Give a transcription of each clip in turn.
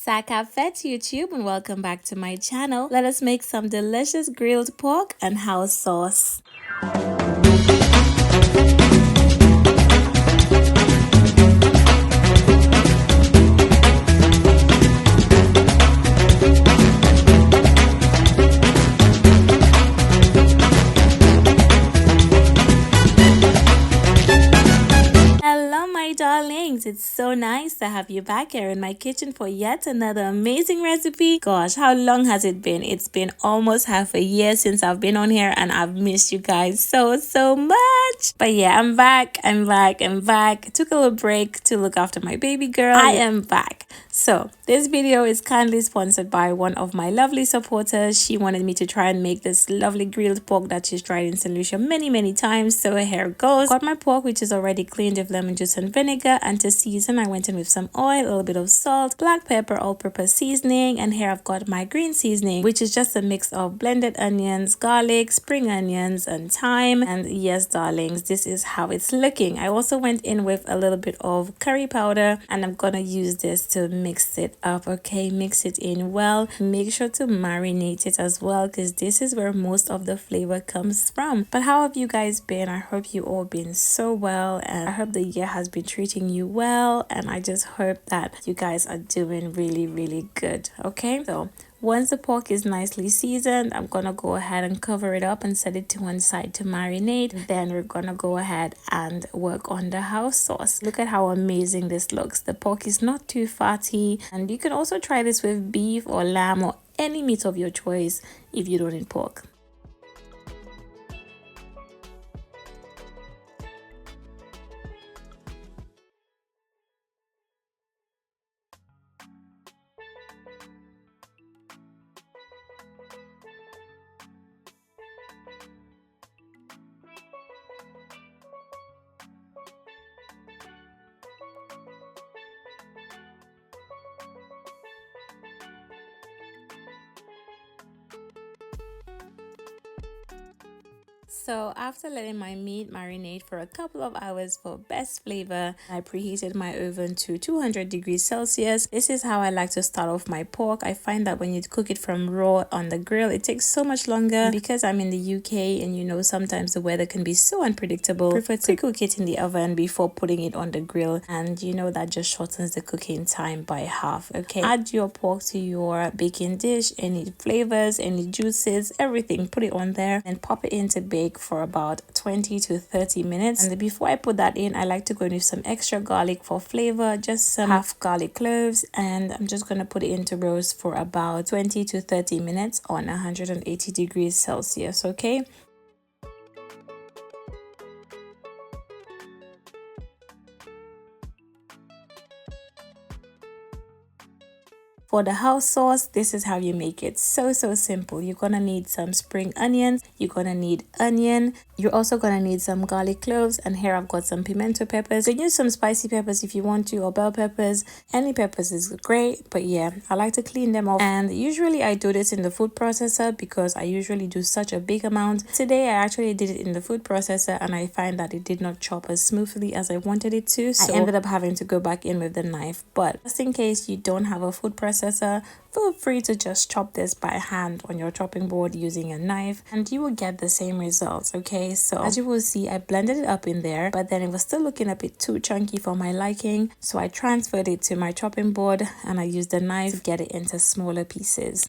Sakafet YouTube, and welcome back to my channel. Let us make some delicious grilled pork and house sauce. Hello my darlings, it's so nice to have you back here in my kitchen for yet another amazing recipe. Gosh, how long has it been? It's been almost half a year since I've been on here and I've missed you guys so much. But yeah, I'm back. Took a little break to look after my baby girl. I am back. So this video is kindly sponsored by one of my lovely supporters. She wanted me to try and make this lovely grilled pork that she's tried in St. Lucia many times. So here it goes. Got my pork, which is already cleaned with lemon juice and vinegar, and to season I went in with some oil, a little bit of salt, black pepper, all-purpose seasoning, and here I've got my green seasoning, which is just a mix of blended onions, garlic, spring onions, and thyme. And yes darlings, this is how it's looking. I also went in with a little bit of curry powder, and I'm gonna use this to mix it up. Okay, mix it in well. Make sure to marinate it as well, because this is where most of the flavor comes from. But how have you guys been? I hope you all been so well, and I hope the year has been treating you well, and I just hope that you guys are doing really good. Okay, so once the pork is nicely seasoned, I'm gonna go ahead and cover it up and set it to one side to marinate. Then we're gonna go ahead and work on the house sauce. Look at how amazing this looks. The pork is not too fatty, and you can also try this with beef or lamb or any meat of your choice if you don't eat pork. So after letting my meat marinate for a couple of hours for best flavor, I preheated my oven to 200 degrees Celsius. This is how I like to start off my pork. I find that when you cook it from raw on the grill, it takes so much longer. Because I'm in the UK and you know sometimes the weather can be so unpredictable, I prefer to cook it in the oven before putting it on the grill, and you know that just shortens the cooking time by half. Okay, add your pork to your baking dish, any flavors, any juices, everything, put it on there and pop it into bake for about 20 to 30 minutes. And before I put that in, I like to go in with some extra garlic for flavor, just some half garlic cloves, and I'm just going to put it into roast for about 20 to 30 minutes on 180 degrees Celsius. Okay, for the house sauce, this is how you make it. So simple. You're gonna need some spring onions, you're gonna need onion, you're also gonna need some garlic cloves, and here I've got some pimento peppers. You can use some spicy peppers if you want to, or bell peppers. Any peppers is great, but yeah, I like to clean them off, and usually I do this in the food processor because I usually do such a big amount. Today I actually did it in the food processor, and I find that it did not chop as smoothly as I wanted it to, so I ended up having to go back in with the knife. But just in case you don't have a food processor, feel free to just chop this by hand on your chopping board using a knife, and you will get the same results. Okay, so as you will see, I blended it up in there, but then it was still looking a bit too chunky for my liking, so I transferred it to my chopping board and I used the knife to get it into smaller pieces.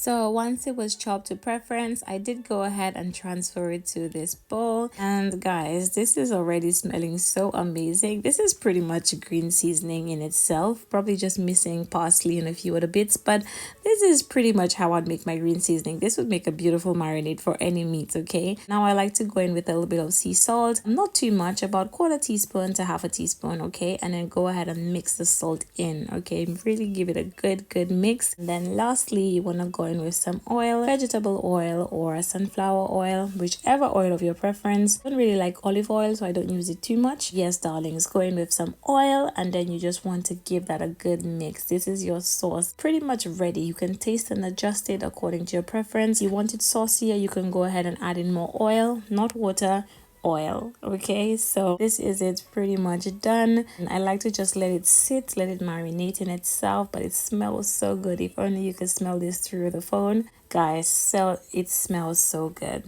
So once it was chopped to preference, I did go ahead and transfer it to this bowl. And guys, this is already smelling so amazing. This is pretty much green seasoning in itself, probably just missing parsley and a few other bits, but this is pretty much how I'd make my green seasoning. This would make a beautiful marinade for any meat, okay? Now I like to go in with a little bit of sea salt, not too much, about quarter teaspoon to half a teaspoon, okay? And then go ahead and mix the salt in, okay? Really give it a good mix. And then lastly, you want to go in with some oil, vegetable oil or sunflower oil, whichever oil of your preference. I don't really like olive oil, so I don't use it too much. Yes, darlings, go in with some oil, and then you just want to give that a good mix. This is your sauce pretty much ready. You can taste and adjust it according to your preference. You want it saucier, you can go ahead and add in more oil, not water, oil. Okay, so this is it, pretty much done. And I like to just let it sit, let it marinate in itself, but it smells so good. If only you could smell this through the phone, guys. So it smells so good.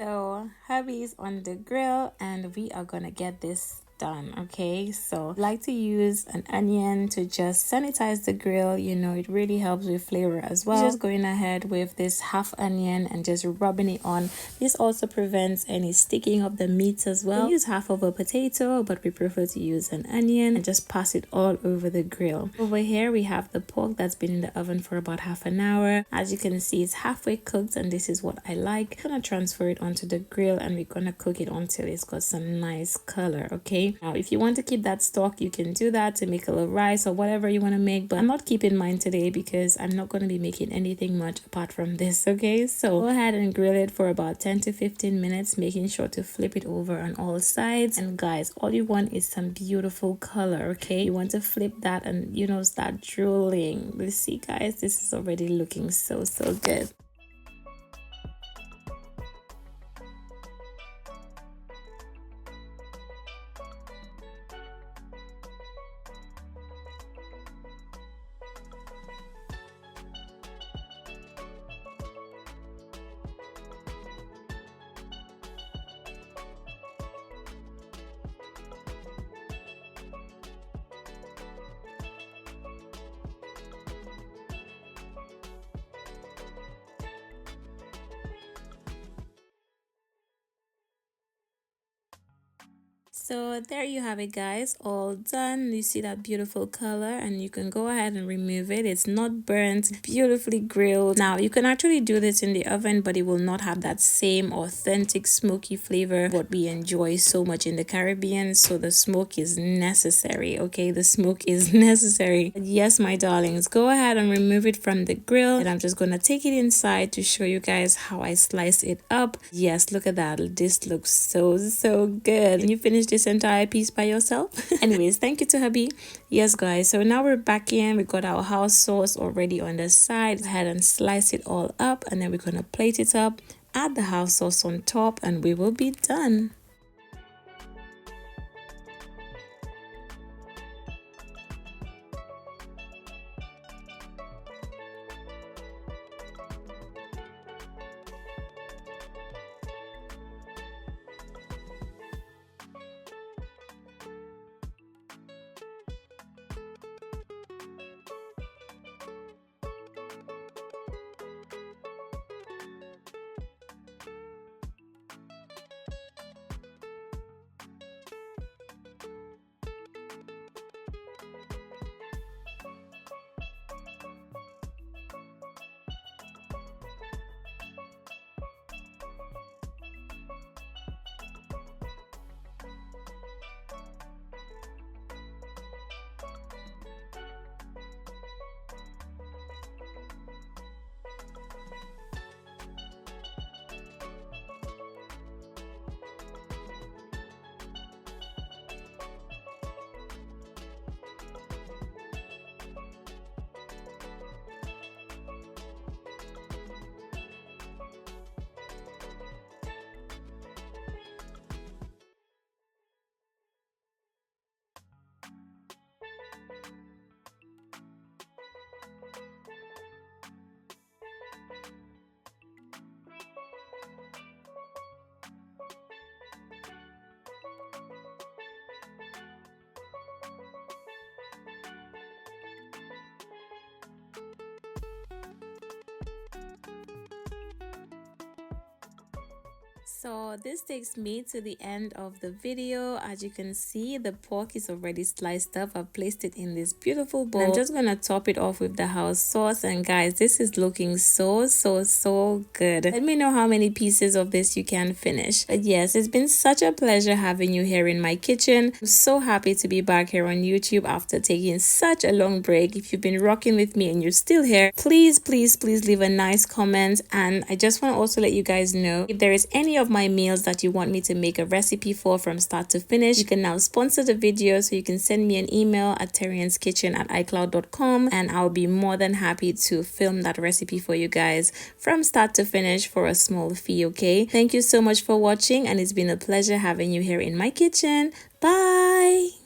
So hubby's on the grill and we are gonna get this done. Okay, so I like to use an onion to just sanitize the grill. You know, it really helps with flavor as well. Just going ahead with this half onion and just rubbing it on. This also prevents any sticking of the meats as well. We use half of a potato, but we prefer to use an onion and just pass it all over the grill. Over here we have the pork that's been in the oven for about half an hour. As you can see, it's halfway cooked, and this is what I like. I'm gonna transfer it onto the grill and we're gonna cook it until it's got some nice color. Okay, now if you want to keep that stock, you can do that to make a little rice or whatever you want to make, but I'm not keeping mine today because I'm not going to be making anything much apart from this. Okay, so go ahead and grill it for about 10 to 15 minutes, making sure to flip it over on all sides. And guys, all you want is some beautiful color. Okay, you want to flip that and, you know, start drooling. You see guys, this is already looking so good. So there you have it guys, all done. You see that beautiful color, and you can go ahead and remove it. It's not burnt, beautifully grilled. Now you can actually do this in the oven, but it will not have that same authentic smoky flavor what we enjoy so much in the Caribbean. So the smoke is necessary. Okay, the smoke is necessary. But yes, my darlings, go ahead and remove it from the grill, and I'm just gonna take it inside to show you guys how I slice it up. Yes, look at that. This looks so good. Can you finish this entire piece by yourself? Anyways, thank you to hubby. Yes guys, so now we're back in. We got our house sauce already on the side. Go ahead and slice it all up, and then we're gonna plate it up, add the house sauce on top, and we will be done. So this takes me to the end of the video. As you can see, the pork is already sliced up. I've placed it in this beautiful bowl. I'm just gonna top it off with the house sauce, and guys, this is looking so good. Let me know how many pieces of this you can finish. But yes, it's been such a pleasure having you here in my kitchen. I'm so happy to be back here on YouTube after taking such a long break. If you've been rocking with me and you're still here, please leave a nice comment. And I just want to also let you guys know, if there is any of my meals that you want me to make a recipe for from start to finish, you can now sponsor the video. So you can send me an email at TERRI-ANN'S@icloud.com, and I'll be more than happy to film that recipe for you guys from start to finish for a small fee. Okay, thank you so much for watching, and it's been a pleasure having you here in my kitchen. Bye.